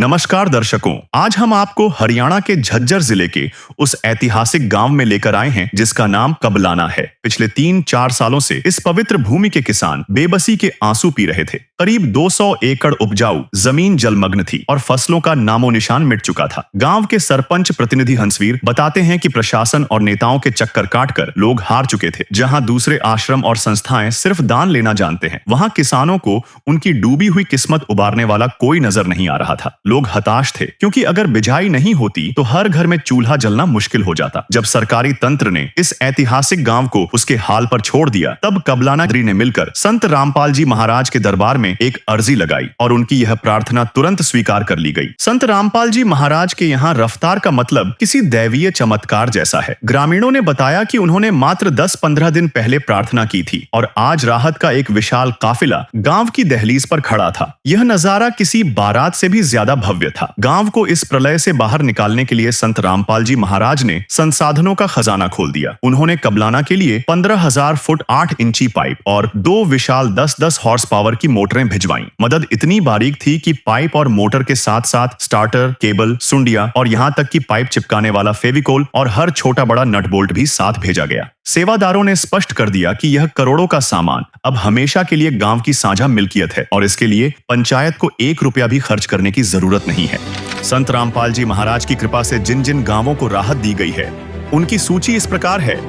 नमस्कार दर्शकों, आज हम आपको हरियाणा के झज्जर जिले के उस ऐतिहासिक गांव में लेकर आए हैं जिसका नाम कबलाना है। पिछले 3-4 सालों से इस पवित्र भूमि के किसान बेबसी के आंसू पी रहे थे। करीब 200 एकड़ उपजाऊ जमीन जलमग्न थी और फसलों का नामो निशान मिट चुका था। गांव के सरपंच प्रतिनिधि हंसवीर बताते हैं कि प्रशासन और नेताओं के चक्कर काटकर लोग हार चुके थे। जहां दूसरे आश्रम और संस्थाएं सिर्फ दान लेना जानते हैं, वहां किसानों को उनकी डूबी हुई किस्मत उबारने वाला कोई नजर नहीं आ रहा था। लोग हताश थे क्योंकि अगर बिजाई नहीं होती तो हर घर में चूल्हा जलना मुश्किल हो जाता। जब सरकारी तंत्र ने इस ऐतिहासिक गांव को उसके हाल पर छोड़ दिया, तब कबलाना ने मिलकर संत रामपाल जी महाराज के दरबार में एक अर्जी लगाई और उनकी यह प्रार्थना तुरंत स्वीकार कर ली गई। संत रामपाल जी महाराज के यहाँ रफ्तार का मतलब किसी दैवीय चमत्कार जैसा है। ग्रामीणों ने बताया कि उन्होंने मात्र 10-15 दिन पहले प्रार्थना की थी और आज राहत का एक विशाल काफिला गांव की दहलीज पर खड़ा था। यह नजारा किसी बारात से भी ज्यादा भव्य था। गांव को इस प्रलय से बाहर निकालने के लिए संत रामपाल जी महाराज ने संसाधनों का खजाना खोल दिया। उन्होंने कबलाना के लिए 15,000 फुट 8 इंची पाइप और 2 विशाल 10-10 हॉर्स पावर की मोटरें भिजवाईं। मदद इतनी बारीक थी कि पाइप और मोटर के साथ साथ स्टार्टर, केबल, सुंडिया और यहाँ तक कि पाइप चिपकाने वाला फेविकोल और हर छोटा बड़ा नट बोल्ट भी साथ भेजा गया। सेवादारों ने स्पष्ट कर दिया कि यह करोड़ों का सामान अब हमेशा के लिए गांव की साझा मिल्कियत है और इसके लिए पंचायत को 1 रुपया भी खर्च करने की जरूरत नहीं है। संत रामपाल जी महाराज की कृपा से जिन जिन गांवों को राहत दी गई है, उनकी सूची इस प्रकार है।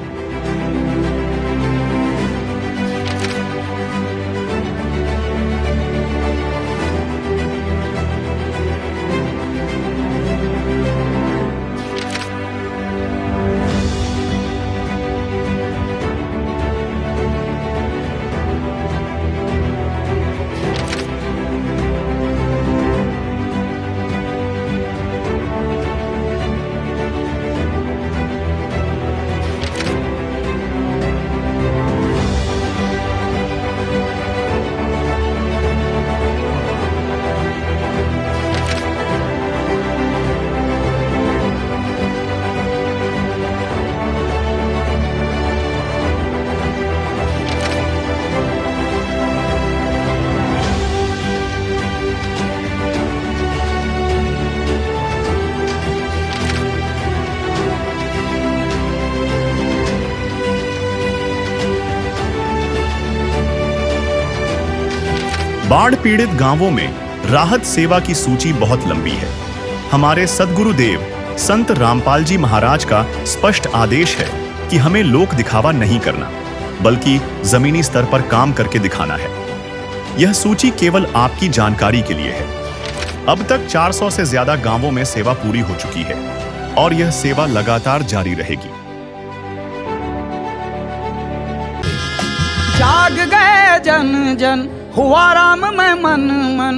बाढ़ पीड़ित गांवों में राहत सेवा की सूची बहुत लंबी है। हमारे सद्गुरुदेव संत रामपाल जी महाराज का स्पष्ट आदेश है कि हमें लोक दिखावा नहीं करना, बल्कि जमीनी स्तर पर काम करके दिखाना है। यह सूची केवल आपकी जानकारी के लिए है। अब तक 400 से ज्यादा गांवों में सेवा पूरी हो चुकी है और यह सेवा लगातार जारी रहेगी। जाग गए जन जन, हुआ राम में मन मन,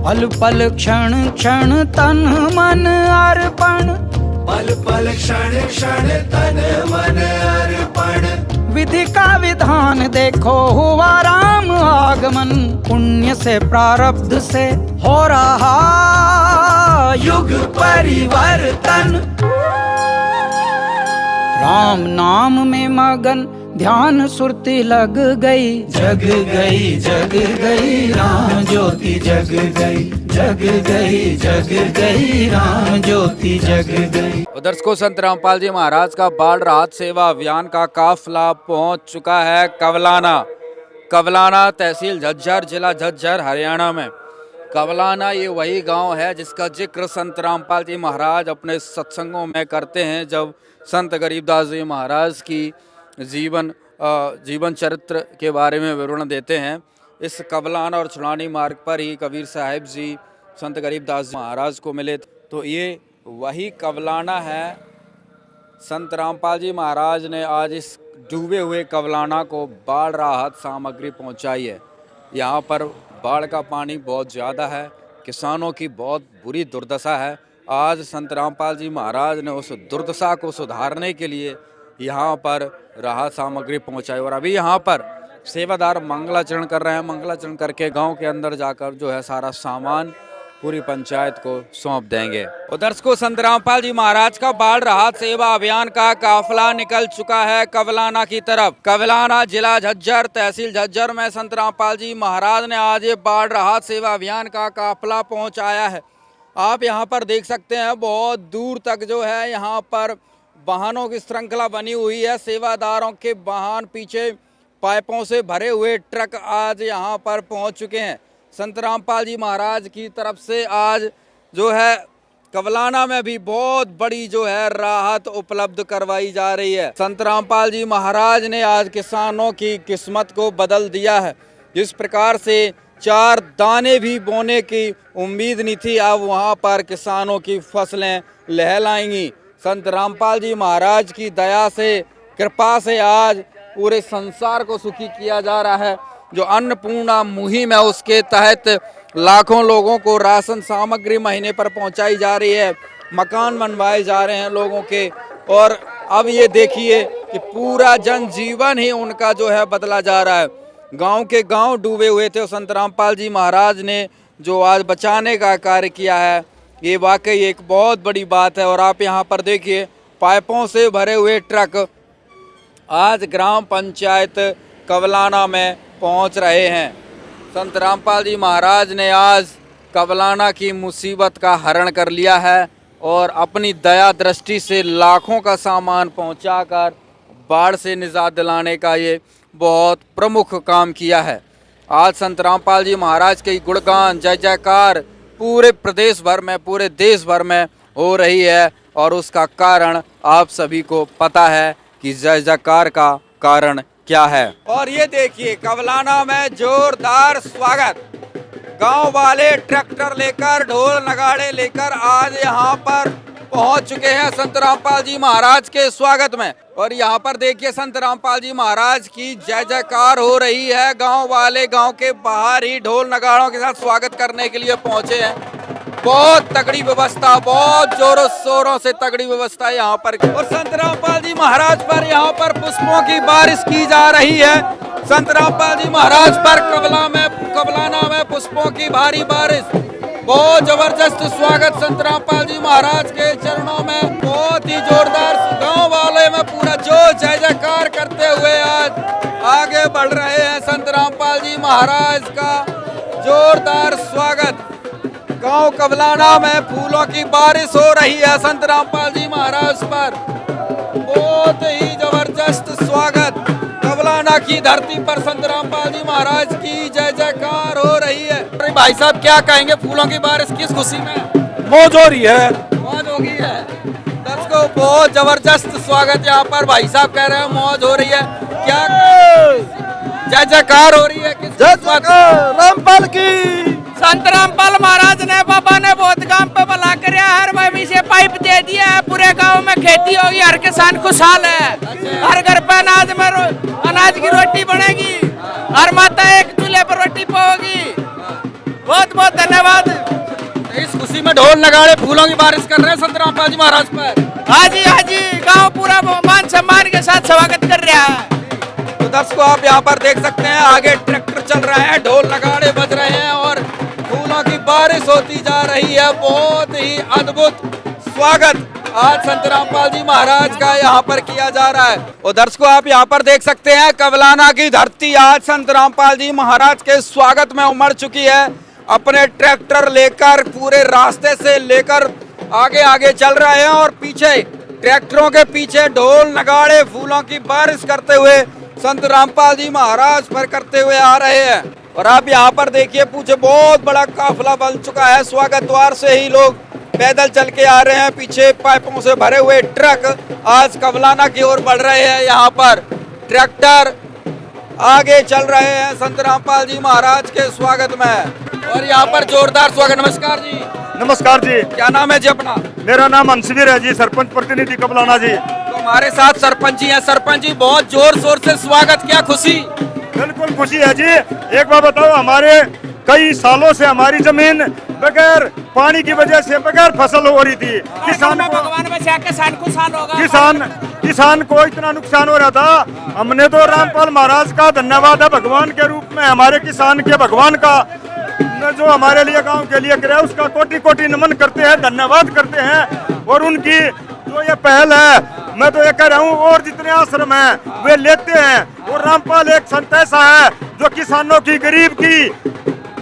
पल पल क्षण क्षण तन मन अर्पण, पल पल क्षण क्षण तन मन अर्पण। विधि का विधान देखो, हुआ राम आगमन, पुण्य से प्रारब्ध से हो रहा युग परिवर्तन। राम नाम में मगन ध्यान सुरती लग गई, जग गई जग गई राम ज्योति जग गई, जग गई जग गई राम ज्योति जग गई। दर्शकों, संत रामपाल जी महाराज का बाढ़ राहत सेवा अभियान का काफिला पहुंच चुका है कबलाना तहसील झज्जर, जिला झज्जर, हरियाणा में। कबलाना ये वही गांव है जिसका जिक्र संत रामपाल जी महाराज अपने सत्संगों में करते हैं जब संत गरीबदास जी महाराज की जीवन चरित्र के बारे में विवरण देते हैं। इस कबलाना और छुड़ानी मार्ग पर ही कबीर साहिब जी संत गरीबदास जी महाराज को मिले, तो ये वही कबलाना है। संत रामपाल जी महाराज ने आज इस डूबे हुए कबलाना को बाढ़ राहत सामग्री पहुंचाई है। यहाँ पर बाढ़ का पानी बहुत ज़्यादा है, किसानों की बहुत बुरी दुर्दशा है। आज संत रामपाल जी महाराज ने उस दुर्दशा को सुधारने के लिए यहाँ पर राहत सामग्री पहुँचाई और अभी यहाँ पर सेवादार मंगलाचरण कर रहे हैं। मंगलाचरण करके गांव के अंदर जाकर जो है सारा सामान पूरी पंचायत को सौंप देंगे। उधर को संत रामपाल जी महाराज का बाढ़ राहत सेवा अभियान का काफिला निकल चुका है कबलाना की तरफ। कबलाना जिला झज्जर, तहसील झज्जर में संत रामपाल जी महाराज ने आज ये बाढ़ राहत सेवा अभियान का काफिला पहुंचाया है। आप यहाँ पर देख सकते हैं बहुत दूर तक जो है यहाँ पर वाहनों की श्रृंखला बनी हुई है। सेवादारों के वाहन पीछे पाइपों से भरे हुए ट्रक आज यहाँ पर पहुँच चुके हैं। संत रामपाल जी महाराज की तरफ से आज जो है कवलाना में भी बहुत बड़ी जो है राहत उपलब्ध करवाई जा रही है। संत रामपाल जी महाराज ने आज किसानों की किस्मत को बदल दिया है। जिस प्रकार से 4 दाने भी बोने की उम्मीद नहीं थी, अब वहाँ पर किसानों की फसलें लहलाएंगी। संत रामपाल जी महाराज की दया से, कृपा से आज पूरे संसार को सुखी किया जा रहा है। जो अन्नपूर्णा मुहिम है उसके तहत लाखों लोगों को राशन सामग्री महीने पर पहुंचाई जा रही है, मकान बनवाए जा रहे हैं लोगों के। और अब ये देखिए कि पूरा जनजीवन ही उनका जो है बदला जा रहा है। गांव के गांव डूबे हुए थे, संत रामपाल जी महाराज ने जो आज बचाने का कार्य किया है, ये वाकई एक बहुत बड़ी बात है। और आप यहाँ पर देखिए पाइपों से भरे हुए ट्रक आज ग्राम पंचायत कवलाना में पहुँच रहे हैं। संत रामपाल जी महाराज ने आज कवलाना की मुसीबत का हरण कर लिया है और अपनी दया दृष्टि से लाखों का सामान पहुंचाकर बाढ़ से निजात दिलाने का ये बहुत प्रमुख काम किया है। आज संत रामपाल जी महाराज के गुणगान जय जयकार पूरे प्रदेश भर में, पूरे देश भर में हो रही है और उसका कारण आप सभी को पता है कि जय जयकार का कारण क्या है। और ये देखिए कवलाना में जोरदार स्वागत, गांव वाले ट्रैक्टर लेकर, ढोल नगाड़े लेकर आज यहाँ पर पहुंच चुके हैं संत रामपाल जी महाराज के स्वागत में। और यहाँ पर देखिए संत रामपाल जी महाराज की जय जयकार हो रही है। गांव वाले गांव के बाहर ही ढोल नगाड़ों के साथ स्वागत करने के लिए पहुंचे हैं। बहुत तगड़ी व्यवस्था, बहुत जोरों शोरों से तगड़ी व्यवस्था है यहाँ पर। और संत रामपाल जी महाराज पर यहाँ पर पुष्पों की बारिश की जा रही है। संत रामपाल जी महाराज पर कवलाना में पुष्पों की भारी बारिश, बहुत जबरदस्त स्वागत संत रामपाल जी महाराज के चरणों में। बहुत ही जोरदार गांव वाले में पूरा जो जय जयकार करते हुए आज आगे बढ़ रहे हैं। संत रामपाल जी महाराज का जोरदार स्वागत। गांव कवलाना में फूलों की बारिश हो रही है संत रामपाल जी महाराज पर। बहुत ही जबरदस्त स्वागत। कवलाना की धरती पर संत रामपाल जी महाराज की जय जयकार हो रही है। अरे भाई साहब क्या कहेंगे, फूलों की बारिश किस खुशी में? मौज हो रही है, मौज हो गई है। दर्शकों बहुत जबरदस्त स्वागत यहाँ पर, भाई साहब कह रहे हैं मौज हो रही है। क्या जय जयकार हो रही है? किस जय जयकार रामपाल की। संत रामपाल महाराज ने, बाबा ने बहुत काम पे भला कराया। हर भाई से पाइप दे दिया है, पूरे गांव में खेती होगी, हर किसान खुशहाल है। हर घर पे अनाज की रोटी बनेगी, हर माता एक चूल्हे पर रोटी पाओगी। बहुत बहुत धन्यवाद। इस खुशी में ढोल नगाड़े फूलों की बारिश कर रहे हैं संत रामपाल जी महाराज पर। हाँ जी, गांव पूरा मान सम्मान के साथ स्वागत कर रहा है। तो दर्शकों आप यहाँ पर देख सकते हैं आगे ट्रैक्टर चल रहा है, ढोल नगाड़े बज रहे हैं और फूलों की बारिश होती जा रही है। बहुत ही अद्भुत स्वागत आज संत रामपाल जी महाराज का यहाँ पर किया जा रहा है। और दर्शकों आप यहाँ पर देख सकते हैं कवलाना की धरती आज संत रामपाल जी महाराज के स्वागत में उमड़ चुकी है। अपने ट्रैक्टर लेकर पूरे रास्ते से लेकर आगे आगे चल रहे हैं और पीछे ट्रैक्टरों के पीछे ढोल नगाड़े फूलों की बारिश करते हुए संत रामपाल जी महाराज पर करते हुए आ रहे हैं। और आप यहाँ पर देखिए पीछे बहुत बड़ा काफिला बन चुका है। स्वागत द्वार से ही लोग पैदल चल के आ रहे हैं। पीछे पाइपों से भरे हुए ट्रक आज कवलाना की ओर बढ़ रहे हैं। यहाँ पर ट्रैक्टर आगे चल रहे हैं संत रामपाल जी महाराज के स्वागत में। और यहाँ पर जोरदार स्वागत। नमस्कार जी। नमस्कार जी। क्या नाम है जी अपना? मेरा नाम अंशवीर है जी, सरपंच प्रतिनिधि कवलाना जी। तो हमारे साथ सरपंच जी हैं। सरपंच जी बहुत जोर शोर से स्वागत, क्या खुशी? बिल्कुल खुशी है जी। एक बार बताओ, हमारे कई सालों से हमारी जमीन बगैर पानी की वजह से बगैर फसल हो रही थी। किसान को इतना नुकसान हो रहा था। हमने तो रामपाल महाराज का धन्यवाद है भगवान के रूप में, हमारे किसान के भगवान का जो हमारे लिए गांव के लिए करे उसका कोटि कोटि नमन करते हैं, धन्यवाद करते हैं। और उनकी जो ये पहल है, मैं तो ये कह रहा हूँ और जितने आश्रम हैं वे लेते हैं। और रामपाल एक संत ऐसा है जो किसानों की, गरीब की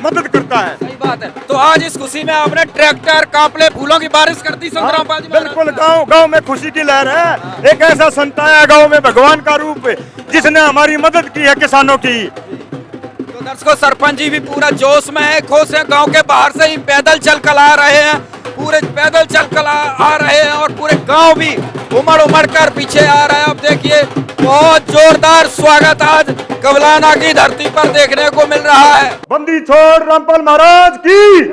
मदद करता है। सही बात है। तो आज इस खुशी में आपने ट्रैक्टर, काफले, फूलों की बारिश कर दी संत रामपाल जी महाराज। बिल्कुल, गांव गांव में खुशी की लहर है। एक ऐसा संत आया गांव में भगवान का रूप, जिसने हमारी मदद की है किसानों की। तो दर्शकों, सरपंच जी भी पूरा जोश में है, खुश है। गांव के बाहर से ही पैदल चल कर आ रहे हैं, पूरे पैदल चल कर आ रहे हैं और पूरे गांव भी उमड़ कर पीछे आ रहा है। अब देखिए, बहुत जोरदार स्वागत आज कबलाना की धरती पर देखने को मिल रहा है। बंदी छोड़ रामपाल महाराज की,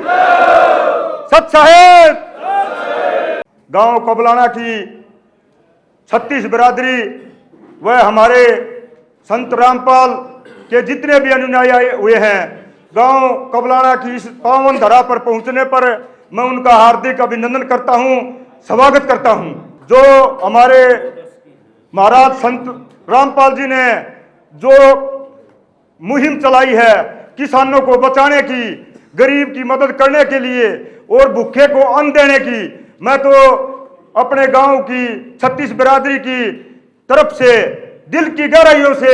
सत साहेब। गांव कबलाना की 36 बिरादरी व हमारे संत रामपाल के जितने भी अनुयायी हुए हैं, गांव कबलाना की इस पावन धरा पर पहुंचने पर मैं उनका हार्दिक अभिनंदन करता हूं, स्वागत करता हूं। जो हमारे महाराज संत रामपाल जी ने जो मुहिम चलाई है किसानों को बचाने की, गरीब की मदद करने के लिए और भूखे को अन्न देने की, मैं तो अपने गांव की 36 बिरादरी की तरफ से दिल की गहराइयों से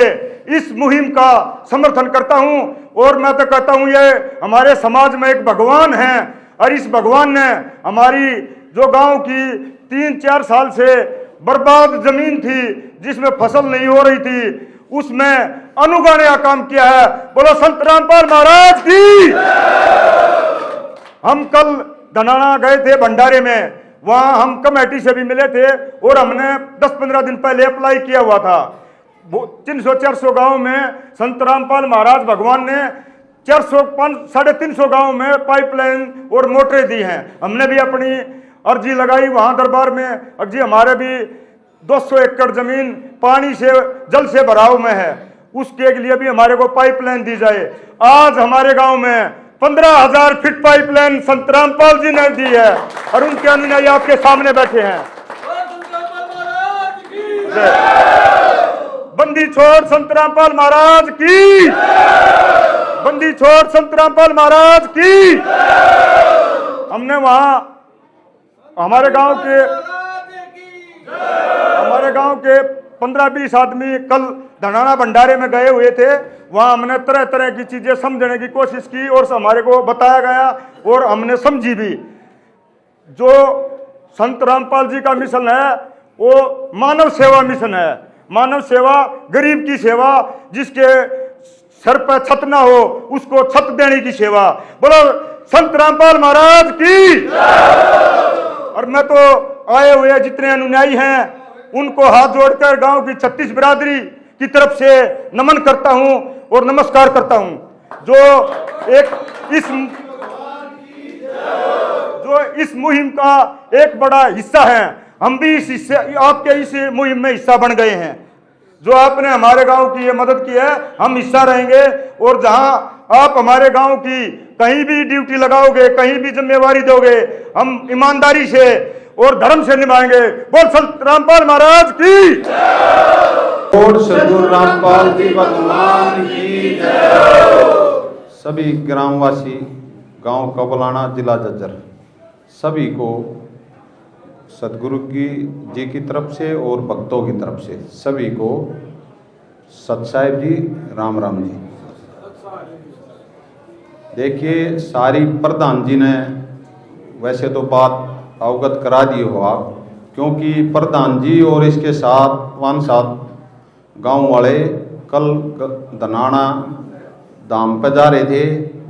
इस मुहिम का समर्थन करता हूं। और मैं तो कहता हूं, ये हमारे समाज में एक भगवान है और इस भगवान ने हमारी जो गांव की 3-4 साल से बर्बाद जमीन थी, जिसमें फसल नहीं हो रही थी, उसमें अनुगाने का काम किया है। बोलो संत रामपाल महाराज की। हम कल धनाना गए थे भंडारे में, वहां हम कमेटी से भी मिले थे और हमने 10-15 दिन पहले अप्लाई किया हुआ था। 300-400 गांव में संत रामपाल महाराज भगवान ने 350 गांव में पाइपलाइन और मोटरें दी हैं। हमने भी अपनी अर्जी लगाई वहां दरबार में। अर्जी हमारे भी 200 एकड़ जमीन पानी से, जल से भराव में है, उसके लिए भी हमारे को पाइपलाइन दी जाए। आज हमारे गांव में 15,000 फीट पाइपलाइन संत रामपाल जी ने दी है और उनके अनुयायी आपके सामने बैठे हैं। बंदी छोड़ संत रामपाल महाराज की, बंदी छोड़ संत रामपाल महाराज की। हमने वहां हमारे गांव के 15-20 आदमी कल धनाना भंडारे में गए हुए थे। वहां हमने तरह तरह की चीजें समझने की कोशिश की और हमारे को बताया गया और हमने समझी भी। जो संत रामपाल जी का मिशन है वो मानव सेवा मिशन है। मानव सेवा, गरीब की सेवा, जिसके सर पर छत ना हो उसको छत देने की सेवा। बोलो संत रामपाल महाराज की। और मैं तो आए हुए जितने अनुयायी हैं उनको हाथ जोड़कर गांव की 36 बिरादरी की तरफ से नमन करता हूं और नमस्कार करता हूं। जो इस मुहिम का एक बड़ा हिस्सा है, हम भी आपके इस मुहिम में हिस्सा बन गए हैं। जो आपने हमारे गांव की ये मदद की है, हम हिस्सा रहेंगे। और जहां आप हमारे गांव की कहीं भी ड्यूटी लगाओगे, कहीं भी जिम्मेवारी दोगे, हम ईमानदारी से और धर्म से निभाएंगे। बोल संत रामपाल महाराज की। और सदगुरु रामपाल जी भगवान की जय। सभी ग्रामवासी, गांव कबलाना, जिला झज्जर, सभी को सदगुरु जी की तरफ से और भक्तों की तरफ से सभी को सत साहिब जी, राम राम जी। देखिए, सारी प्रधान जी ने वैसे तो बात अवगत करा दी हो आप, क्योंकि प्रधान जी और इसके साथ 5-7 गांव वाले कल धनाना धाम पे जा रहे थे,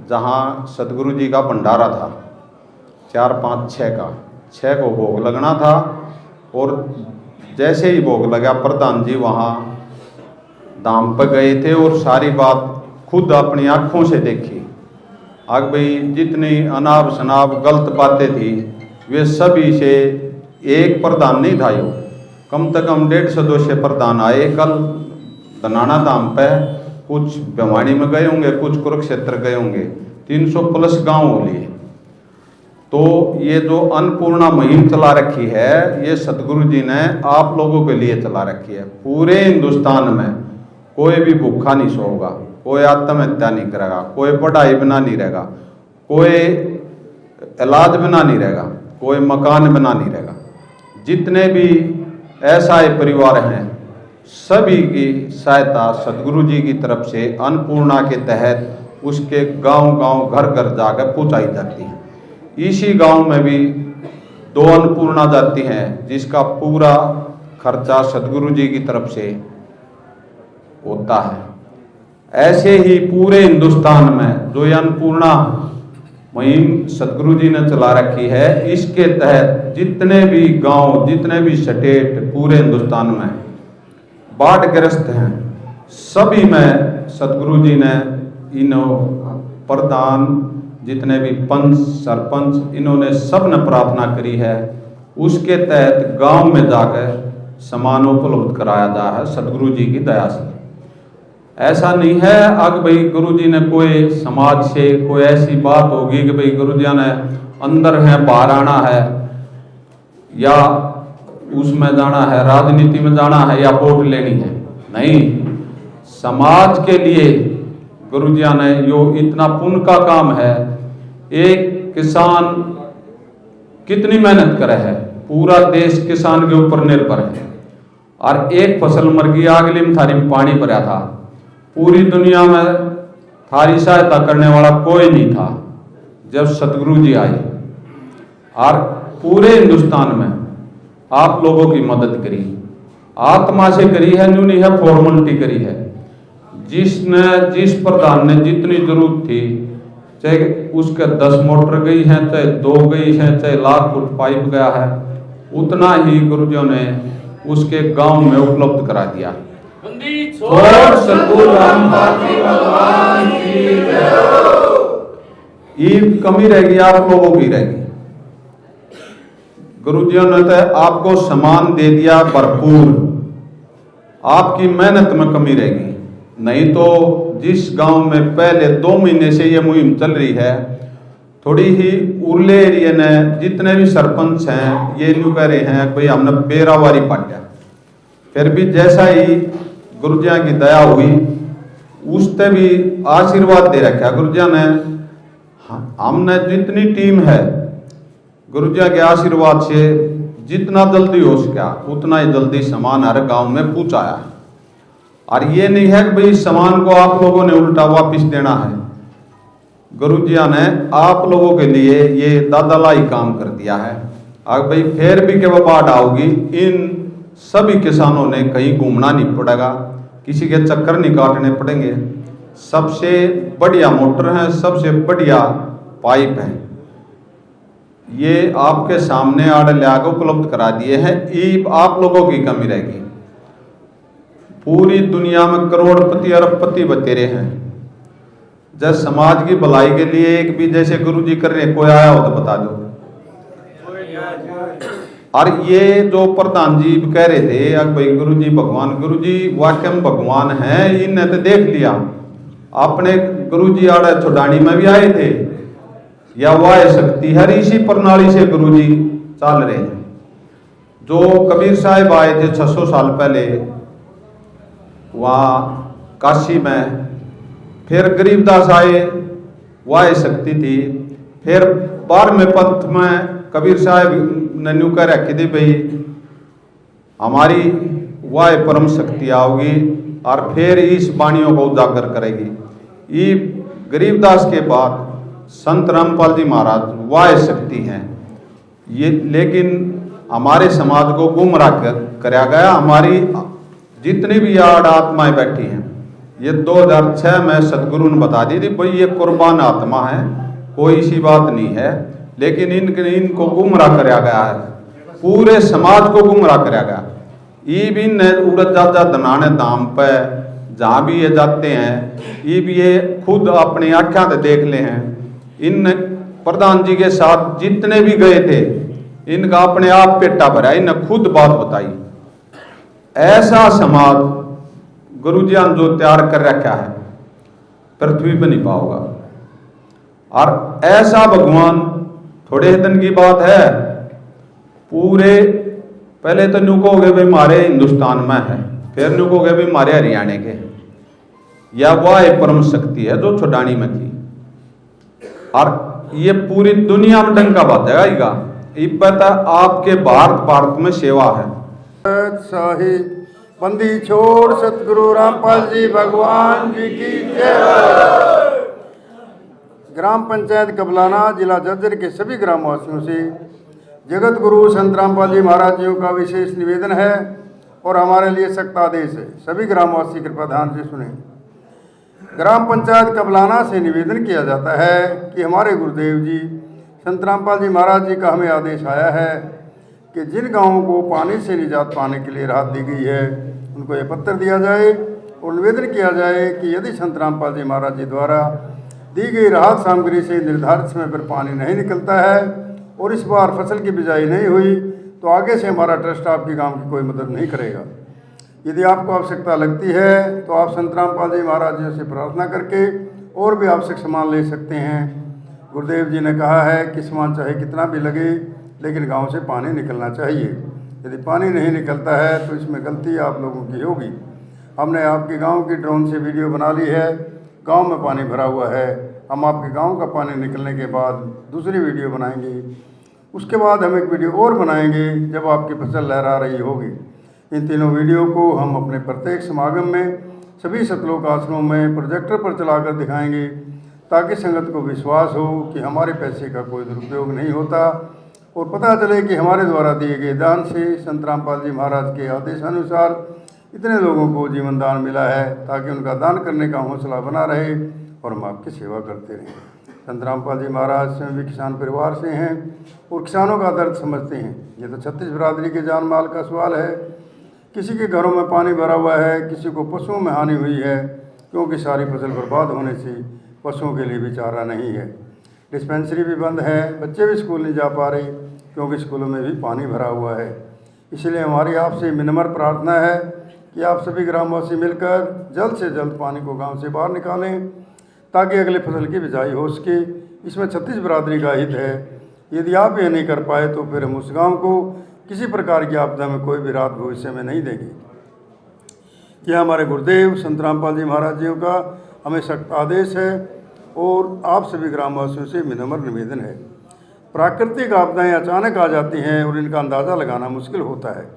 जहां सदगुरु जी का भंडारा था। 4-5-6 को भोग लगना था। और जैसे ही भोग लगा, प्रधान जी वहाँ धाम पर गए थे और सारी बात खुद अपनी आँखों से देखी। आग भाई जितनी अनाप शनाप गलत बातें थी, वे सभी से एक प्रधान नहीं था। यो कम से कम 150-200 प्रधान आए कल धनाना धाम पे। कुछ भिवानी में गए होंगे, कुछ कुरुक्षेत्र गए होंगे, 300+ गाँव हो लिए। तो ये जो अन्नपूर्णा मुहिम चला रखी है, ये सदगुरु जी ने आप लोगों के लिए चला रखी है। पूरे हिंदुस्तान में कोई भी भूखा नहीं सोएगा, कोई आत्महत्या नहीं करेगा, कोई पढ़ाई बिना नहीं रहेगा, कोई इलाज बिना नहीं रहेगा, कोई मकान बिना नहीं रहेगा। जितने भी असहाय परिवार हैं, सभी की सहायता सदगुरु जी की तरफ से अन्नपूर्णा के तहत उसके गांव गांव घर घर जाकर पहुंचाई जाती है। इसी गांव में भी 2 अन्नपूर्णा जाती हैं जिसका पूरा खर्चा सदगुरु जी की तरफ से होता है। ऐसे ही पूरे हिंदुस्तान में जो ये अन्नपूर्णा मुहिम सदगुरु जी ने चला रखी है, इसके तहत जितने भी गांव, जितने भी स्टेट पूरे हिंदुस्तान में बाढ़ग्रस्त हैं, सभी में सदगुरु जी ने इन्हों प्रधान, जितने भी पंच, सरपंच, इन्होंने सब ने प्रार्थना करी है। उसके तहत गांव में जाकर सामान उपलब्ध कराया जा है सदगुरु जी की दया से। ऐसा नहीं है अगर भाई गुरु जी ने कोई समाज से कोई ऐसी बात होगी कि भाई गुरु जी ने अंदर है बाहर आना है या उसमें जाना है, राजनीति में जाना है या वोट लेनी है, नहीं, समाज के लिए गुरु जी ने यो इतना पुण्य का काम है। एक किसान कितनी मेहनत करे है, पूरा देश किसान के ऊपर निर्भर है, और एक फसल मर गई, अगली में थारी में पानी भरा था, पूरी दुनिया में थारी सहायता करने वाला कोई नहीं था। जब सतगुरु जी आए और पूरे हिंदुस्तान में आप लोगों की मदद करी, आत्मा से करी है, न्यू नहीं है फॉर्मलिटी करी है। जिसने, जिस प्रधान ने जितनी जरूरत थी, चाहे उसके 10 मोटर गई हैं, चाहे 2 गई हैं, चाहे लाख फुट पाइप गया है, उतना ही गुरुजियों ने उसके गांव में उपलब्ध करा दिया। ईब कमी रहेगी, आप लोगों की रहेगी। गुरुजियों ने तो आपको सामान दे दिया भरपूर, आपकी मेहनत में कमी रहेगी। नहीं तो जिस गांव में पहले 2 महीने से ये मुहिम चल रही है, थोड़ी ही उरले एरिया ने जितने भी सरपंच हैं ये न्यू कह रहे हैं भाई हमने बेरावारी पाटा, फिर भी जैसा ही गुरुजिया की दया हुई उससे भी आशीर्वाद दे रखा गुरुजिया ने। हमने जितनी टीम है गुरुजिया के आशीर्वाद से जितना जल्दी हो सका उतना ही जल्दी सामान हर गांव में पहुंचाया। और ये नहीं है कि भाई सामान को आप लोगों ने उल्टा वापस देना है, गुरुजिया ने आप लोगों के लिए ये दादालाई काम कर दिया है। अब भाई फिर भी के बाढ़ आओगी, इन सभी किसानों ने कहीं घूमना नहीं पड़ेगा, किसी के चक्कर नहीं काटने पड़ेंगे। सबसे बढ़िया मोटर है, सबसे बढ़िया पाइप है, ये आपके सामने आड़ लाकर उपलब्ध करा दिए हैं। ये आप लोगों की कमी रहेगी। पूरी दुनिया में करोड़पति अरबपति बतेरे हैं, जब समाज की भलाई के लिए एक भी जैसे गुरु जी कर रहे, कोई आया हो तो बता दो। और ये जो प्रधान जी कह रहे थे अब भाई गुरु जी भगवान, गुरु जी वाकई में भगवान है, इन्हें तो देख लिया। अपने गुरु जी आड़े छोड़ानी में भी आए थे, या वाह शक्ति हर इसी प्रणाली से गुरु जी चल रहे हैं। जो कबीर साहब आए थे 600 साल पहले वहाँ काशी में, फिर गरीबदास आए, वाह शक्ति थी, फिर 12वें पंथ में कबीर साहब ने न्यू कह रखी थी भाई हमारी वाह परम शक्ति आओगी और फिर इस वाणियों को उजागर करेगी। ये गरीबदास के बाद संत रामपाल जी महाराज वाह शक्ति हैं ये, लेकिन हमारे समाज को गुमराह कराया गया। हमारी जितनी भी आड़ आत्माएं बैठी हैं, ये 2006 में सदगुरु ने बता दी थी भाई ये कुर्बान आत्मा है, कोई सी बात नहीं है, लेकिन इनको गुमराह कराया गया है, पूरे समाज को गुमराह कराया गया। ये भी उड़द जाता दनाने दाम पे जहाँ भी ये जाते हैं, ये भी ये खुद अपनी आँखों से देख ले हैं। इन प्रधान जी के साथ जितने भी गए थे, इनका अपने आप पेटा भरा, इन्हें खुद बात बताई। ऐसा समाज गुरुजिया ने जो तैयार कर रखा है पृथ्वी पर नहीं पाओगा। और ऐसा भगवान थोड़े दिन की बात है, पूरे पहले तो न्यू कहोगे भाई हमारे हिंदुस्तान में है, फिर न्यू कहोगे भाई हमारे हरियाणा के, या वह एक परम शक्ति है जो छोड़ानी में थी। और ये पूरी दुनिया में डंका बाजेगा, ये पता आपके भारत में सेवा है। शाही बंदी छोड़ सतगुरु रामपाल जी भगवान जी की जय। ग्राम पंचायत कबलाना जिला झज्जर के सभी ग्रामवासियों से जगत गुरु संत रामपाल जी महाराज जी का विशेष निवेदन है और हमारे लिए सख्त आदेश है। सभी ग्रामवासी कृपया ध्यान से सुने। ग्राम पंचायत कबलाना से निवेदन किया जाता है कि हमारे गुरुदेव जी संत रामपाल जी महाराज जी का हमें आदेश आया है कि जिन गांवों को पानी से निजात पाने के लिए राहत दी गई है उनको यह पत्र दिया जाए और निवेदन किया जाए कि यदि संत रामपाल जी महाराज जी द्वारा दी गई राहत सामग्री से निर्धारित समय पर पानी नहीं निकलता है और इस बार फसल की बिजाई नहीं हुई तो आगे से हमारा ट्रस्ट आपके गांव की कोई मदद नहीं करेगा। यदि आपको आवश्यकता लगती है तो आप संत रामपाल जी महाराज जी से प्रार्थना करके और भी आवश्यक सामान ले सकते हैं। गुरुदेव जी ने कहा है कि सामान चाहे कितना भी लगे लेकिन गांव से पानी निकलना चाहिए। यदि पानी नहीं निकलता है तो इसमें गलती आप लोगों की होगी। हमने आपके गांव की ड्रोन से वीडियो बना ली है। गांव में पानी भरा हुआ है। हम आपके गांव का पानी निकलने के बाद दूसरी वीडियो बनाएंगे। उसके बाद हम एक वीडियो और बनाएंगे जब आपकी फसल लहरा रही होगी। इन तीनों वीडियो को हम अपने प्रत्येक समागम में सभी सतलोक आश्रमों में प्रोजेक्टर पर चलाकर दिखाएंगे ताकि संगत को विश्वास हो कि हमारे पैसे का कोई दुरुपयोग नहीं होता और पता चले कि हमारे द्वारा दिए गए दान से संत रामपाल जी महाराज के आदेशानुसार इतने लोगों को जीवन दान मिला है ताकि उनका दान करने का हौसला बना रहे और हम आपकी सेवा करते रहें। संत रामपाल जी महाराज स्वयं भी किसान परिवार से हैं और किसानों का दर्द समझते हैं। ये तो 36 बिरादरी के जान माल का सवाल है। किसी के घरों में पानी भरा हुआ है, किसी को पशुओं में हानि हुई है क्योंकि सारी फसल बर्बाद होने से पशुओं के लिए भी चारा नहीं है। डिस्पेंसरी भी बंद है, बच्चे भी स्कूल नहीं जा पा रहे क्योंकि स्कूलों में भी पानी भरा हुआ है। इसलिए हमारी आपसे विनम्र प्रार्थना है कि आप सभी ग्रामवासी मिलकर जल्द से जल्द पानी को गांव से बाहर निकालें ताकि अगले फसल की बिजाई हो सके। इसमें 36 बिरादरी का हित है। यदि आप यह नहीं कर पाए तो फिर हम उस गांव को किसी प्रकार की आपदा में कोई भी राहत भविष्य में नहीं देंगे। यह हमारे गुरुदेव संत रामपाल जी महाराज जी का हमें सख्त आदेश है और आप सभी ग्रामवासियों से विनम्र निवेदन है। प्राकृतिक आपदाएं अचानक आ जाती हैं और इनका अंदाज़ा लगाना मुश्किल होता है।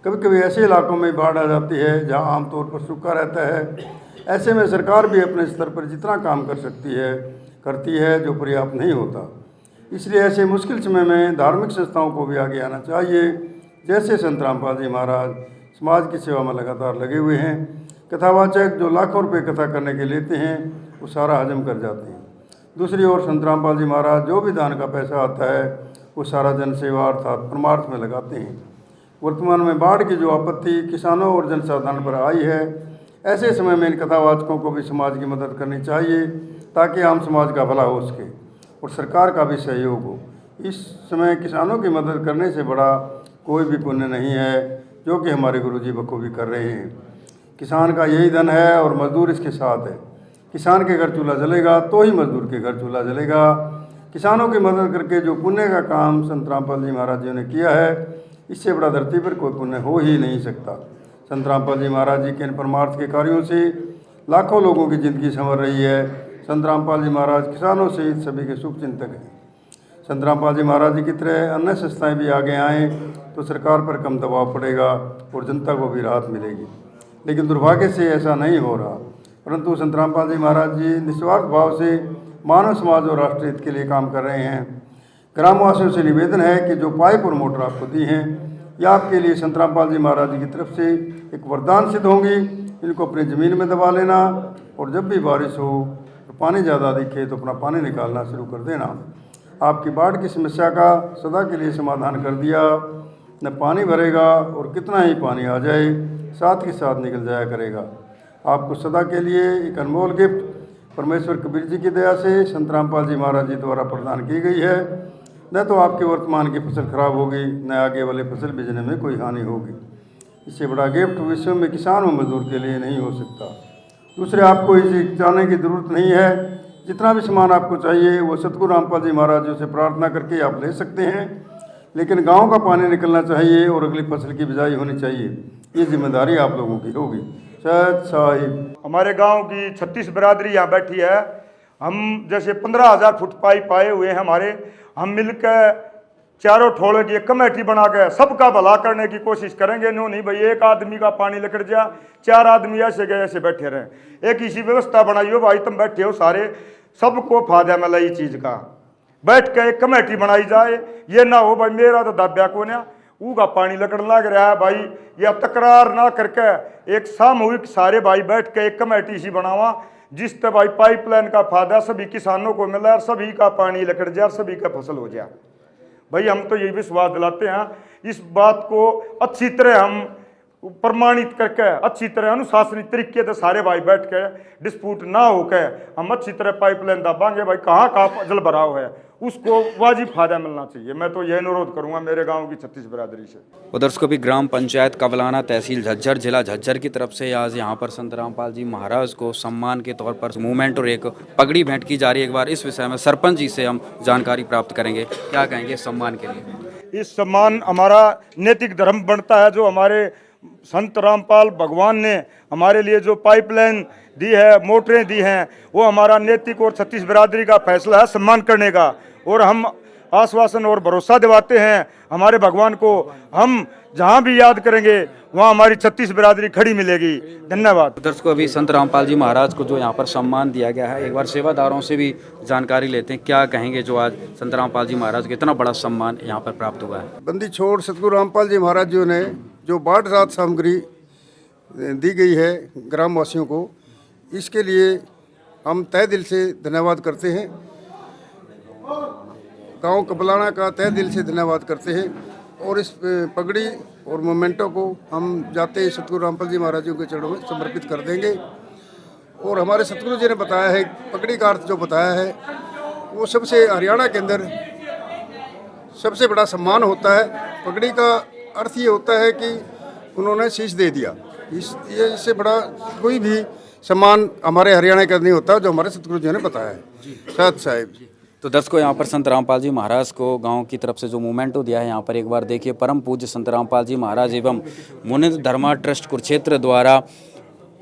कभी कभी ऐसे इलाकों में बाढ़ आ जाती है जहां आमतौर पर सूखा रहता है। ऐसे में सरकार भी अपने स्तर पर जितना काम कर सकती है करती है जो पर्याप्त नहीं होता। इसलिए ऐसे मुश्किल समय में धार्मिक संस्थाओं को भी आगे आना चाहिए। जैसे संत रामपाल जी महाराज समाज की सेवा में लगातार लगे हुए हैं। कथावाचक जो लाखों रुपये कथा करने के लेते हैं वो सारा हजम कर जाते हैं। दूसरी ओर संत रामपाल जी महाराज जो भी दान का पैसा आता है वो सारा जन सेवा अर्थात परमार्थ में लगाते हैं। वर्तमान में बाढ़ की जो आपत्ति किसानों और जनसाधारण पर आई है, ऐसे समय में इन कथावाचकों को भी समाज की मदद करनी चाहिए ताकि आम समाज का भला हो सके और सरकार का भी सहयोग हो। इस समय किसानों की मदद करने से बड़ा कोई भी पुण्य नहीं है जो कि हमारे गुरुजी बखूबी कर रहे हैं। किसान का यही धन है और मजदूर इसके साथ है। किसान के घर चूल्हा जलेगा तो ही मजदूर के घर चूल्हा जलेगा। किसानों की मदद करके जो पुण्य का काम संत रामपाल जी महाराज जी ने किया है, इससे बड़ा धरती पर कोई पुण्य हो ही नहीं सकता। संत रामपाल जी महाराज जी के इन परमार्थ के कार्यों से लाखों लोगों की ज़िंदगी संवर रही है। संत रामपाल जी महाराज किसानों सहित सभी के शुभ चिंतक हैं। संत रामपाल जी महाराज जी की तरह अन्य संस्थाएं भी आगे आएँ तो सरकार पर कम दबाव पड़ेगा और जनता को भी राहत मिलेगी। लेकिन दुर्भाग्य से ऐसा नहीं हो रहा, परंतु संत रामपाल जी महाराज जी निस्वार्थ भाव से मानव समाज और राष्ट्र हित के लिए काम कर रहे हैं। ग्रामवासियों से निवेदन है कि जो पाइप और मोटर आपको दी हैं ये आपके लिए संत रामपाल जी महाराज जी की तरफ से एक वरदान सिद्ध होंगी। इनको अपनी ज़मीन में दबा लेना और जब भी बारिश हो तो पानी ज़्यादा दिखे तो अपना पानी निकालना शुरू कर देना। आपकी बाढ़ की समस्या का सदा के लिए समाधान कर दिया। न पानी भरेगा और कितना ही पानी आ जाए साथ ही साथ निकल जाया करेगा। आपको सदा के लिए एक अनमोल गिफ्ट परमेश्वर कबीर जी की दया से संत रामपाल जी महाराज जी द्वारा प्रदान की गई है। न तो आपकी वर्तमान की फसल खराब होगी न आगे वाले फसल बीजने में कोई हानि होगी। इससे बड़ा गिफ्ट विश्व में किसान और मजदूर के लिए नहीं हो सकता। दूसरे आपको इसे जाने की ज़रूरत नहीं है। जितना भी सामान आपको चाहिए वो सतगुरु रामपाल जी महाराज जी से प्रार्थना करके आप ले सकते हैं। लेकिन गांव का पानी निकलना चाहिए और अगली फसल की बिजाई होनी चाहिए। ये जिम्मेदारी आप लोगों की होगी। सत साहिब। हमारे गांव की 36 बिरादरी यहाँ बैठी है। हम जैसे 15,000 फुट पाइप आए हुए हैं हमारे। हम मिलकर चारों ठोड़े की एक कमेटी बना के सबका भला करने की कोशिश करेंगे। नो नहीं भाई एक आदमी का पानी लकड़ जा, 4 आदमी ऐसे गए ऐसे बैठे रहे। एक इसी व्यवस्था बनाई हो भाई, तुम बैठे हो सारे सबको फायदा मिला ये चीज का। बैठ के एक कमेटी बनाई जाए, ये ना हो भाई मेरा तो दाब्या को ना ऊगा पानी लगने लग रहा है भाई, या तकरार ना करके एक सामूहिक सारे भाई बैठ के एक कमेटी सी बनावा जिससे भाई पाइपलाइन का फायदा सभी किसानों को मिला और सभी का पानी लकड़ जाए और सभी का फसल हो जाए। भाई हम तो यही विश्वास दिलाते हैं, इस बात को अच्छी तरह हम प्रमाणित करके अच्छी तरह अनुशासनिक तरीके से सारे भाई बैठ के डिस्प्यूट ना होकर हम अच्छी तरह पाइपलाइन दबाएंगे। भाई कहाँ कहाँ जल भराव है उसको वाजिब फायदा मिलना चाहिए। मैं तो यह अनुरोध करूंगा मेरे गांव की 36 बिरादरी से। उधर को भी ग्राम पंचायत कबलाना तहसील झज्जर जिला झज्जर की तरफ से आज यहाँ पर संत रामपाल जी महाराज को सम्मान के तौर पर मूवमेंट और एक पगड़ी भेंट की जा रही है। एक बार इस विषय में सरपंच जी से हम जानकारी प्राप्त करेंगे, क्या कहेंगे इस सम्मान के लिए। इस सम्मान हमारा नैतिक धर्म बनता है, जो हमारे संत रामपाल भगवान ने हमारे लिए जो पाइपलाइन दी है, मोटरें दी हैं, वो हमारा नैतिक और 36 बिरादरी का फैसला है सम्मान करने का। और हम आश्वासन और भरोसा दिवाते हैं हमारे भगवान को, हम जहाँ भी याद करेंगे वहाँ हमारी 36 बिरादरी खड़ी मिलेगी। धन्यवाद। दर्शकों, अभी संत रामपाल जी महाराज को जो यहाँ पर सम्मान दिया गया है, एक बार सेवादारों से भी जानकारी लेते हैं, क्या कहेंगे जो आज संत रामपाल जी महाराज को इतना बड़ा सम्मान यहाँ पर प्राप्त हुआ है। बंदी छोड़ सतगुरु रामपाल जी महाराज जी ने जो बाढ़ राहत सामग्री दी गई है ग्रामवासियों को, इसके लिए हम तहे दिल से धन्यवाद करते हैं। गांव कबलाना का तहे दिल से धन्यवाद करते हैं और इस पगड़ी और मोमेंटो को हम जाते सतगुरु रामपाल जी महाराज जी के चरणों में समर्पित कर देंगे। और हमारे सतगुरु जी ने बताया है, पगड़ी का अर्थ जो बताया है वो सबसे हरियाणा के अंदर सबसे बड़ा सम्मान होता है। पगड़ी का अर्थ ये होता है कि उन्होंने शीश दे दिया। इससे बड़ा कोई भी सम्मान हमारे हरियाणा का नहीं होता, जो हमारे सतगुरु जी ने बताया है। साथ साहिब जी। तो दर्शकों, यहाँ पर संत रामपाल जी महाराज को गांव की तरफ से जो मूवमेंटो दिया है, यहाँ पर एक बार देखिए, परम पूज्य संत रामपाल जी महाराज एवं मुनिंद्र धर्मा ट्रस्ट कुरुक्षेत्र द्वारा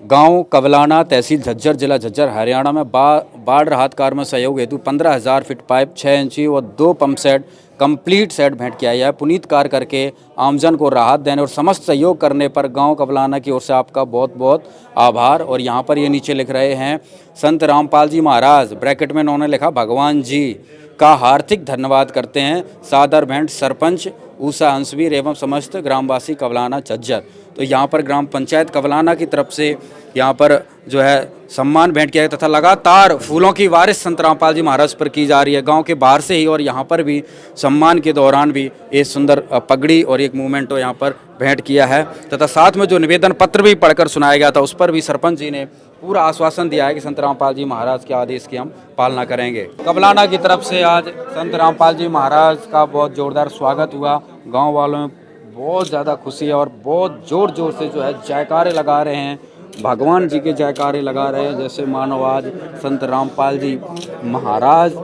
गांव कबलाना तहसील झज्जर जिला झज्जर हरियाणा में बाढ़ राहत कार्य में सहयोग हेतु 15,000 फीट पाइप, 6 इंची और 2 पंप सेट कंप्लीट सेट भेंट किया है। पुनीत कार्य करके आमजन को राहत देने और समस्त सहयोग करने पर गांव कबलाना की ओर से आपका बहुत बहुत आभार। और यहाँ पर ये नीचे लिख रहे हैं, संत रामपाल जी महाराज ब्रैकेट में उन्होंने लिखा, भगवान जी का हार्दिक धन्यवाद करते हैं। सादर भेंट सरपंच ऊषा अंशवीर एवं समस्त ग्रामवासी कबलाना झज्जर। तो यहाँ पर ग्राम पंचायत कबलाना की तरफ से यहाँ पर जो है सम्मान भेंट किया गया तथा लगातार फूलों की बारिश संत रामपाल जी महाराज पर की जा रही है गांव के बाहर से ही। और यहाँ पर भी सम्मान के दौरान भी एक सुंदर पगड़ी और एक मूवमेंटो यहाँ पर भेंट किया है तथा साथ में जो निवेदन पत्र भी पढ़कर सुनाया गया था, उस पर भी सरपंच जी ने पूरा आश्वासन दिया है कि संत रामपाल जी महाराज के आदेश की हम पालना करेंगे। कबलाना की तरफ से आज संत रामपाल जी महाराज का बहुत जोरदार स्वागत हुआ। गाँव वालों में बहुत ज़्यादा खुशी है और बहुत ज़ोर ज़ोर से जो है जयकारे लगा रहे हैं, भगवान जी के जयकारे लगा रहे हैं। जैसे मानो आज संत रामपाल जी महाराज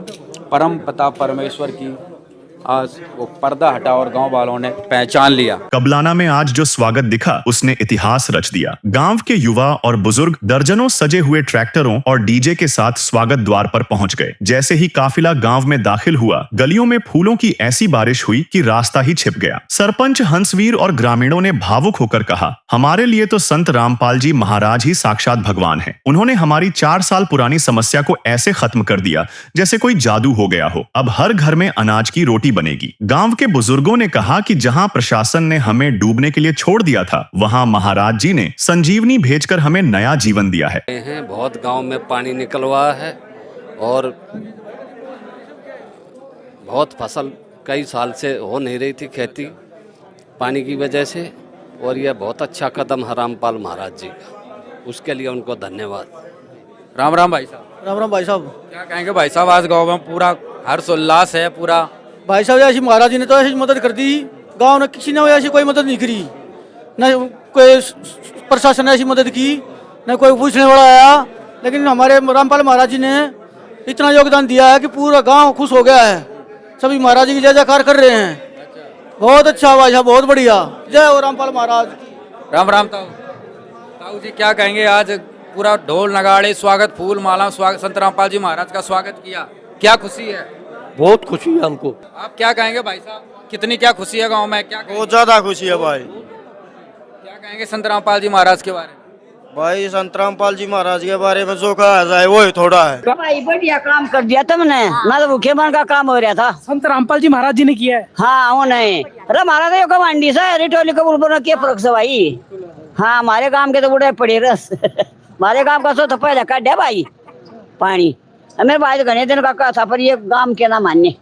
परम पिता परमेश्वर की आज वो पर्दा हटा और गांव वालों ने पहचान लिया। कबलाना में आज जो स्वागत दिखा उसने इतिहास रच दिया। गांव के युवा और बुजुर्ग दर्जनों सजे हुए ट्रैक्टरों और डीजे के साथ स्वागत द्वार पर पहुंच गए। जैसे ही काफिला गांव में दाखिल हुआ, गलियों में फूलों की ऐसी बारिश हुई कि रास्ता ही छिप गया। सरपंच हंसवीर और ग्रामीणों ने भावुक होकर कहा, हमारे लिए तो संत रामपाल जी महाराज ही साक्षात भगवान हैं। उन्होंने हमारी 4 साल पुरानी समस्या को ऐसे खत्म कर दिया जैसे कोई जादू हो गया हो। अब हर घर में अनाज की रोटी बनेगी। गांव के बुजुर्गों ने कहा कि जहां प्रशासन ने हमें डूबने के लिए छोड़ दिया था, वहां महाराज जी ने संजीवनी भेजकर हमें नया जीवन दिया है। बहुत गांव में पानी निकलवा है और बहुत फसल कई साल से हो नहीं रही थी खेती पानी की वजह से, और यह बहुत अच्छा कदम है रामपाल महाराज जी का, उसके लिए उनको धन्यवाद। राम राम भाई साहब। राम राम भाई साहब। क्या कहेंगे भाई साहब, आज गाँव में पूरा हर्षोल्लास है पूरा। भाई साहब ऐसी महाराज जी ने तो ऐसी मदद कर दी, गांव ने किसी ने ऐसी कोई मदद नहीं करी, न कोई प्रशासन ने ऐसी मदद की, न कोई पूछने वाला आया, लेकिन हमारे रामपाल महाराज जी ने इतना योगदान दिया है कि पूरा गांव खुश हो गया है। सभी महाराज जी की जय जयकार कर रहे हैं। बहुत अच्छा भाई साहब, बहुत बढ़िया। जय हो रामपाल महाराज। राम राम ताऊ जी, क्या कहेंगे, आज पूरा ढोल नगाड़े स्वागत, फूल माला स्वागत, संत रामपाल जी महाराज का स्वागत किया, क्या खुशी है? बहुत खुशी है हमको। आप क्या कहेंगे भाई साहब, कितनी क्या खुशी है गांव में? क्या बहुत ज्यादा खुशी है भाई। क्या कहेंगे संत रामपाल जी महाराज के बारे में? भाई संत रामपाल जी महाराज के बारे में जो कहा जाए वो ही थोड़ा है। भाई बढ़िया काम कर दिया तुमने, ना तो भूखे मन का काम हो रहा था। संत रामपाल जी महाराज जी ने किया है। हाँ वो नहीं, अरे हमारा तो कमांडी सा रिटोली का बुलबुल किया फर्क से भाई। हाँ हमारे काम के तो बूढ़े पड़े रस हमारे काम का सो तो पहले काट भाई पानी। मेरे भाई तो घने दिन का कहा था पर ये काम के ना मान्य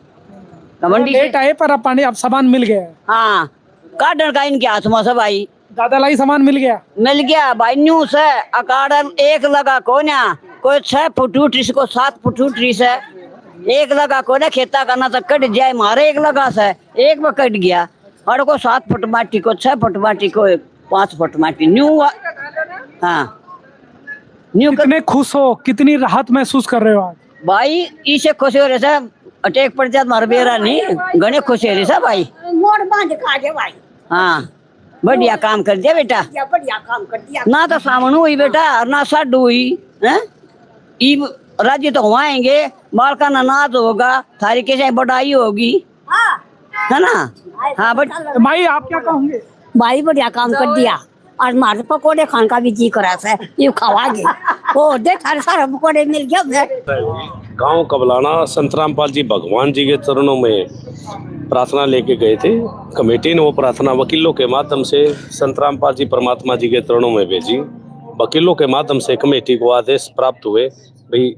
कमंडी लेट आए पर अब पानी अब सामान मिल गया। हाँ काटन का इनके हाथ में से भाई ज्यादा लाई सामान मिल गया भाई। न्यू से अकाड़न एक लगा को ना, कोई 6 फुट उठी को 7 फुट उठी से एक लगा को ना, खेता करना तो कट जाए मारे एक लगा से एक में कट गया और को 7 फुट माटी को 6 फुट माटी को 5 फुट माटी न्यू। हाँ न्यू कितने खुश हो, कितनी राहत महसूस कर रहे हो आज? भाई इसे खुश हो रहे सा अटैक पड़ जात मार बेरा नहीं घने खुश हो रहे सा भाई। मोड़ बांध खा गए भाई। हाँ बढ़िया काम कर दिया बेटा, बढ़िया काम कर दिया। ना तो सामने हुई बेटा और ना साडू हुई है। राज्य तो हुआएंगे बाल का नाज होगा, थारी कैसे बढ़ाई होगी है ना। हाँ बट भाई आप क्या कहोगे? भाई बढ़िया काम कर दिया और मारे पकोड़े खान का भी जी करा से ये खवागे वो देख सारे पकोड़े मिल गया। गांव कबलाना संत रामपाल जी भगवान जी के चरणों में प्रार्थना लेके गए थे। कमेटी ने वो प्रार्थना वकीलों के माध्यम से संत रामपाल जी परमात्मा जी के चरणों में भेजी। वकीलों के माध्यम से कमेटी को आदेश प्राप्त हुए भाई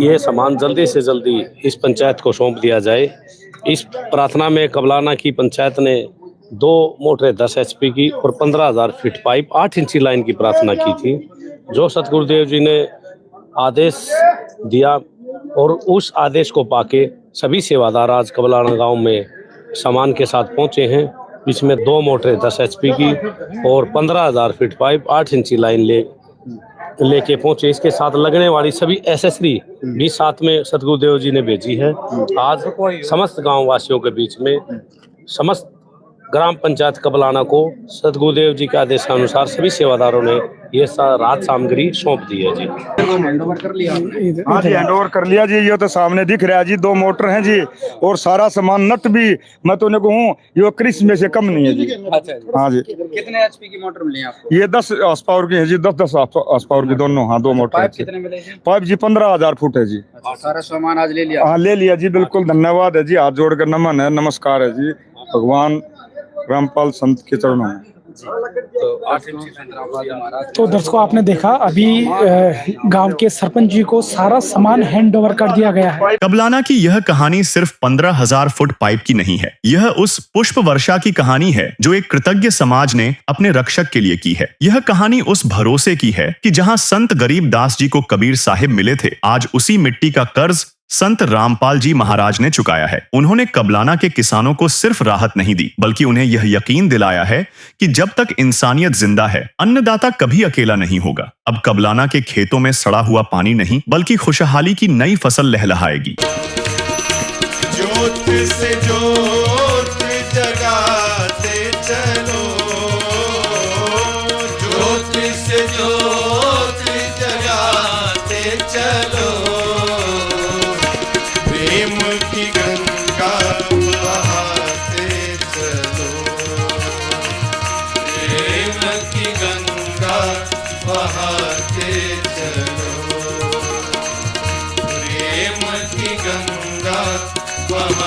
ये सामान जल्दी से जल्दी इस पंचायत को सौंप दिया जाए। इस प्रार्थना में कबलाना की पंचायत ने 2 मोटरें 10 HP की और 15,000 फीट पाइप 8 इंची लाइन की प्रार्थना की थी। जो सतगुरुदेव जी ने आदेश दिया और उस आदेश को पाके सभी सेवादार आज कबलाना गांव में सामान के साथ पहुंचे हैं। इसमें 2 मोटरें 10 HP की और 15,000 फीट पाइप 8 इंची लाइन लेके पहुंचे। इसके साथ लगने वाली सभी एसेसरी भी साथ में सतगुरुदेव जी ने भेजी है। आज समस्त गांव वासियों के बीच में समस्त ग्राम पंचायत कबलाना को सतगुरुदेव जी के आदेशानुसार सभी सेवादारों ने ये राहत सामग्री सौंप दी है जी। हाँ जी हैंड ओवर कर लिया जी। ये तो सामने दिख रहा है जी 2 मोटर हैं जी और सारा सामान नट भी मैं तो कहूँ ये क्रिस में से कम नहीं है जी। अच्छा जी। हाँ जी। कितने HP की मोटर मिली आपको? ये 10 हॉर्स पावर की है जी, 10 हॉर्स पावर की दोनों। हाँ 2 मोटर। पाइप कितने मिले जी? पाइप जी 15,000 फुट है जी। सारा सामान आज ले लिया? हाँ ले लिया जी, बिल्कुल धन्यवाद है जी। हाथ जोड़ कर नमन है, नमस्कार है जी भगवान रामपाल संत के चरणों में। तो दर्शकों आपने देखा अभी गांव के सरपंच जी को सारा सामान हैंड ओवर कर दिया गया है। कबलाना की यह कहानी सिर्फ 15,000 फुट पाइप की नहीं है। यह उस पुष्प वर्षा की कहानी है जो एक कृतज्ञ समाज ने अपने रक्षक के लिए की है। यह कहानी उस भरोसे की है कि जहां संत गरीब दास जी को कबीर साहिब मिले थे, आज उसी मिट्टी का कर्ज संत रामपाल जी महाराज ने चुकाया है। उन्होंने कबलाना के किसानों को सिर्फ राहत नहीं दी बल्कि उन्हें यह यकीन दिलाया है कि जब तक इंसानियत जिंदा है अन्नदाता कभी अकेला नहीं होगा। अब कबलाना के खेतों में सड़ा हुआ पानी नहीं बल्कि खुशहाली की नई फसल लहलहाएगी। ज्योत से ज्योत जगाते चलो, ज्योत से ज्योत जगाते चलो, प्रेम की गंगा बहाते चलो, प्रेम की गंगा बहाते चलो, प्रेम की गंगा बहाते